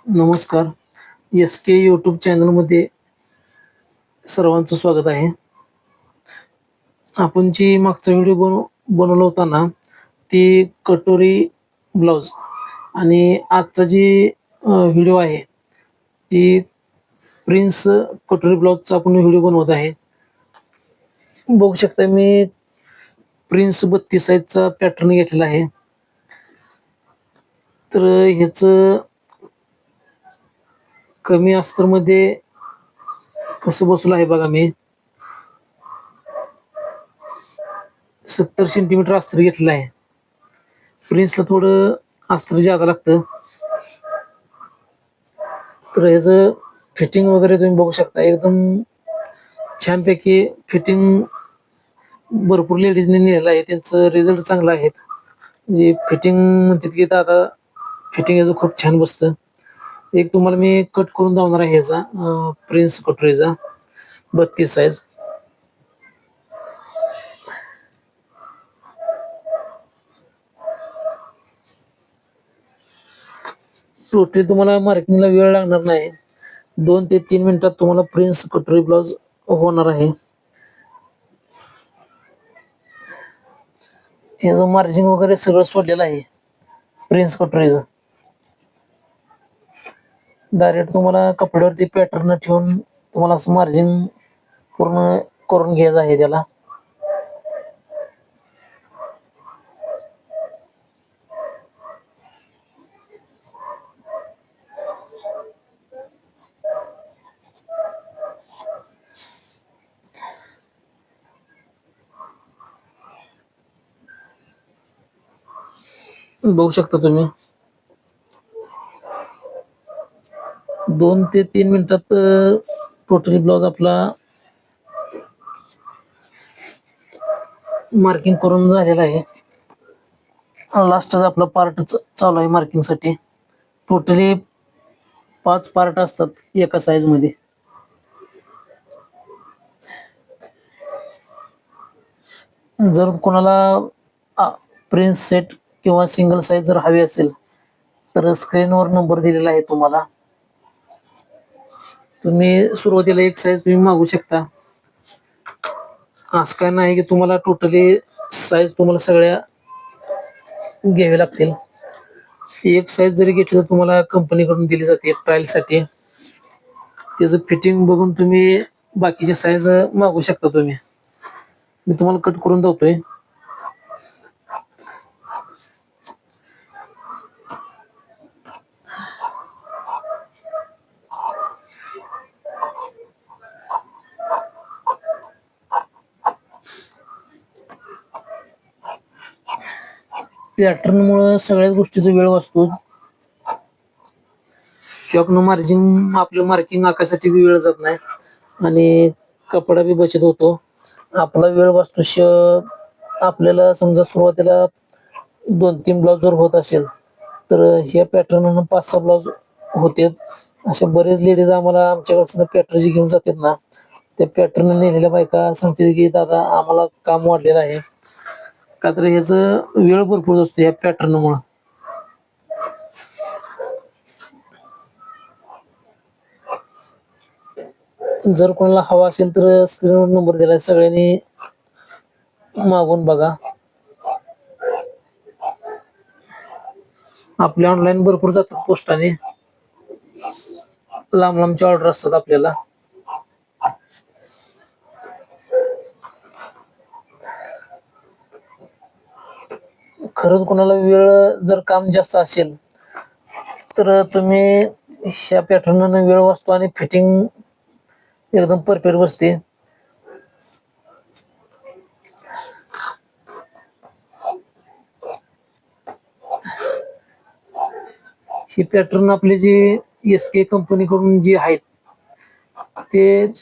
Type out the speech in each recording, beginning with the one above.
नमस्कार. SK YouTube चॅनलमध्ये सर्वांचं स्वागत आहे. आपण जी मागचा व्हिडिओ बनवला होता ना, ती कटोरी ब्लाउज आणि आजचा जी व्हिडिओ आहे, ती प्रिन्स कटोरी ब्लाउजचा आपण व्हिडिओ बनवत आहे. बघू शकता मी प्रिन्स 32 साइजचा पॅटर्न घेतलेला आहे. तर ह्याचं कमी अस्तरमध्ये कसं बसवलं आहे बघा मी. 70 सेंटीमीटर अस्तर घेतलेलं आहे. प्रिन्सला थोडं अस्तर जादा लागतं. तर ह्याचं फिटिंग वगैरे तुम्ही बघू शकता. एकदम छानपैकी फिटिंग भरपूर लेडीजने नेलेलं आहे. त्यांचं रिझल्ट चांगला आहेत. म्हणजे फिटिंग म्हणतात की दादा फिटिंग याचं खूप छान बसतं. एक तुम्हाला मी कट करून दाखवणार आहे ह्याचा प्रिन्स कटोरीचा 32 साइज. टोटली तुम्हाला मार्किंगला वेळ लागणार नाही. 2 ते 3 मिनिटात तुम्हाला प्रिन्स कटोरी ब्लाउज होणार आहे. ह्याचं मार्जिन वगैरे सगळं सोडलेलं आहे प्रिन्स कटोरीचं. डायरेक्ट तुम्हाला कपड्यावरती पॅटर्न ठेवून तुम्हाला असं मार्जिन पूर्ण करून घ्यायचं आहे त्याला. बघू शकता तुम्ही 2 ते 3 मिनिटात टोटली ब्लाउज आपला मार्किंग करून झालेला आहे. लास्टचा आपला पार्ट चालू आहे मार्किंग साठी. टोटली 5 पार्ट असतात एका साइज मध्ये. जर कोणाला प्रिन्स सेट किंवा सिंगल साइज जर हवी असेल तर स्क्रीनवर नंबर दिलेला आहे तुम्हाला. तुम्ही सुरुवातीला एक साइज तुम्ही मागू शकता. असं काय नाही की तुम्हाला टोटली साइज तुम्हाला सगळ्या घ्यावे लागतील. एक साइज जरी घेतली तर तुम्हाला कंपनीकडून दिली जाते ट्रायल साठी. त्याचं फिटिंग बघून तुम्ही बाकीचे साइज मागू शकता तुम्ही. मी तुम्हाला कट करून दाखवतोय. पॅटर्न मुळे सगळ्याच गोष्टीचा वेळ वाचतो. चॉकनं मार्जिन आपलं मार्किंग आकासाठी बी वेळ जात नाही आणि कपडा बी बचत होतो. आपला वेळ वाचतो. आपल्याला समजा सुरुवातीला 2-3 ब्लाउज जर होत असेल तर ह्या पॅटर्न 5-6 ब्लाउज होते. अशा बरेच लेडीज आम्हाला आमच्याकडे पॅटर्न जे घेऊन जातात ना, त्या पॅटर्न नेलेल्या बायका सांगतात की दादा आम्हाला काम वाढलेलं आहे. का तर ह्याचं वेळ भरपूर असतो या पॅटर्न मुळे. जर कोणाला हवा असेल तर स्क्रीनवर नंबर दिलाय, सगळ्यांनी मागून बघा. आपल्या ऑनलाईन भरपूर जातात पोस्टाने. लांब लांबच्या ऑर्डर असतात आपल्याला. खरंच कोणाला वेळ जर काम जास्त असेल तर तुम्ही ह्या पॅटर्न वेळ वाचतो आणि फिटिंग एकदम परफेक्ट बसते. ही पॅटर्न आपली जी SK कंपनीकडून जी आहेत ते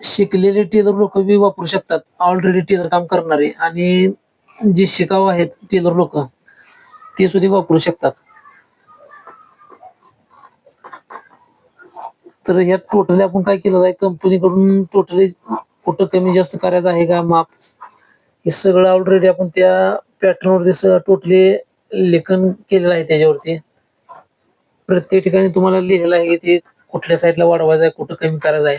शिकलेले टेलर लोक बी वापरू शकतात. ऑलरेडी टेलर काम करणारे आणि जे शिकाऊ आहेत टेलर लोक ते सुद्धा वापरू शकतात. तर ह्यात टोटली आपण काय केलं आहे, कंपनीकडून टोटली कुठं कमी जास्त करायचं आहे का माप, हे सगळं ऑलरेडी आपण त्या पॅटर्न वरती टोटली लेखन केलेलं आहे त्याच्यावरती. प्रत्येक ठिकाणी तुम्हाला लिहिलेलं आहे की ते कुठल्या साईडला वाढवायचं आहे, कुठं कमी करायचं आहे.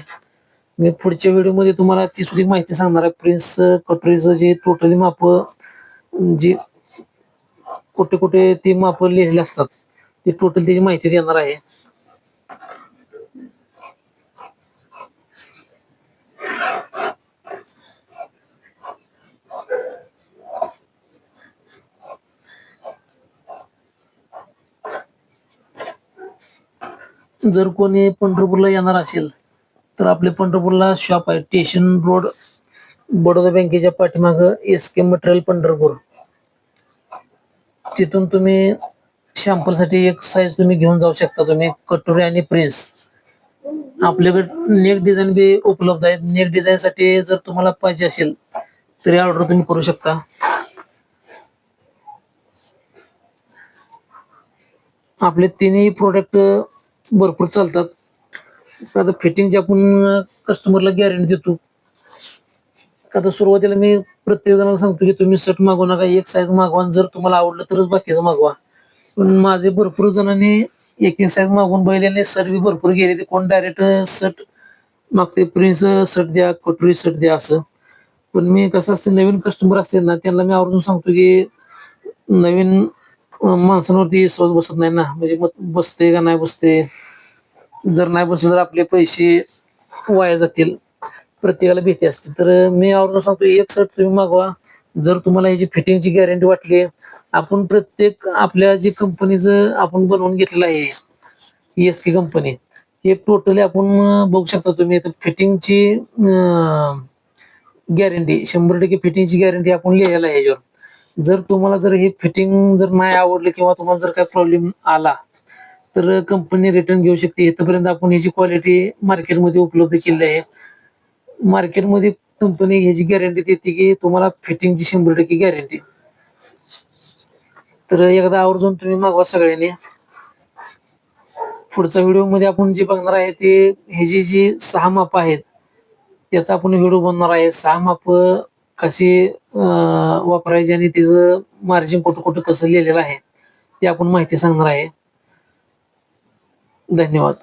मी पुढच्या व्हिडिओमध्ये तुम्हाला ती सुद्धा माहिती सांगणार आहे. प्रिन्स कटोरीचं जे टोटली माप जी कुठे कुठे ती माप लिहिलेली असतात, ती टोटल त्याची माहिती देणार आहे. जर कोणी पंढरपूरला येणार असेल तर आपले पंढरपूरला शॉप आहे. स्टेशन रोड, बडोदा बँकेच्या पाठीमागं SK मटेरियल पंढरपूर. तिथून तुम्ही साठी एक साईज तुम्ही घेऊन जाऊ शकता. तुम्ही कटोरी आणि प्रिन्स आपल्याकडे नेक डिझाईन बी उपलब्ध आहेत. नेक डिझाईन साठी जर तुम्हाला पाहिजे असेल तरी ऑर्डर तुम्ही करू शकता. आपले तिन्ही प्रोडक्ट भरपूर चालतात. आता फिटिंगची आपण कस्टमरला गॅरंटी देतो. आता सुरुवातीला मी प्रत्येक जणांना सांगतो की तुम्ही शर्ट मागवू नका, एक साईज मागवा. जर तुम्हाला आवडलं तरच बाकीचं मागवा. पण माझे भरपूर जणांनी एक साईज मागवून बघितल्याने शर्ट बी भरपूर गेले. ते कोण डायरेक्ट शर्ट मागते, प्रिन्स शर्ट द्या, कटोरी शर्ट द्या असं. पण मी कसं असतं, नवीन कस्टमर असते ना त्यांना मी आवर्जून सांगतो की नवीन माणसांवरती विश्वास बसत नाही ना, म्हणजे मग बसते का नाही बसते. जर नाही बसले तर आपले पैसे वाया जातील. प्रत्येकाला भीती असते. तर मी आवर्जून सांगतो एक शर्ट तुम्ही मागवा. जर तुम्हाला याची फिटिंगची गॅरंटी वाटली, आपण प्रत्येक आपल्या जी कंपनीचं आपण बनवून घेतलेलं आहे SK कंपनी, हे टोटली आपण बघू शकता तुम्ही. फिटिंगची गॅरंटी 100% फिटिंगची गॅरंटी आपण लिहिलेला आहे याच्यावर. जर तुम्हाला जर हे फिटिंग जर नाही आवडलं किंवा तुम्हाला जर काही प्रॉब्लेम आला तर कंपनी रिटर्न घेऊ शकते. इथपर्यंत आपण याची क्वालिटी मार्केटमध्ये उपलब्ध केली आहे. मार्केटमध्ये कंपनी ह्याची गॅरंटी देते की तुम्हाला फिटिंगची 100% गॅरंटी. तर एकदा आवर्जून तुम्ही मागवा सगळ्यांनी. पुढच्या व्हिडिओ मध्ये आपण जे बघणार आहे ते ह्याची जी 6 माप आहेत त्याचा आपण व्हिडिओ बनवणार आहे. 6 माप कशी वापरायची आणि त्याचं मार्जिन कुठं कुठं कसं लिहिलेलं आहे ते आपण माहिती सांगणार आहे. धन्यवाद.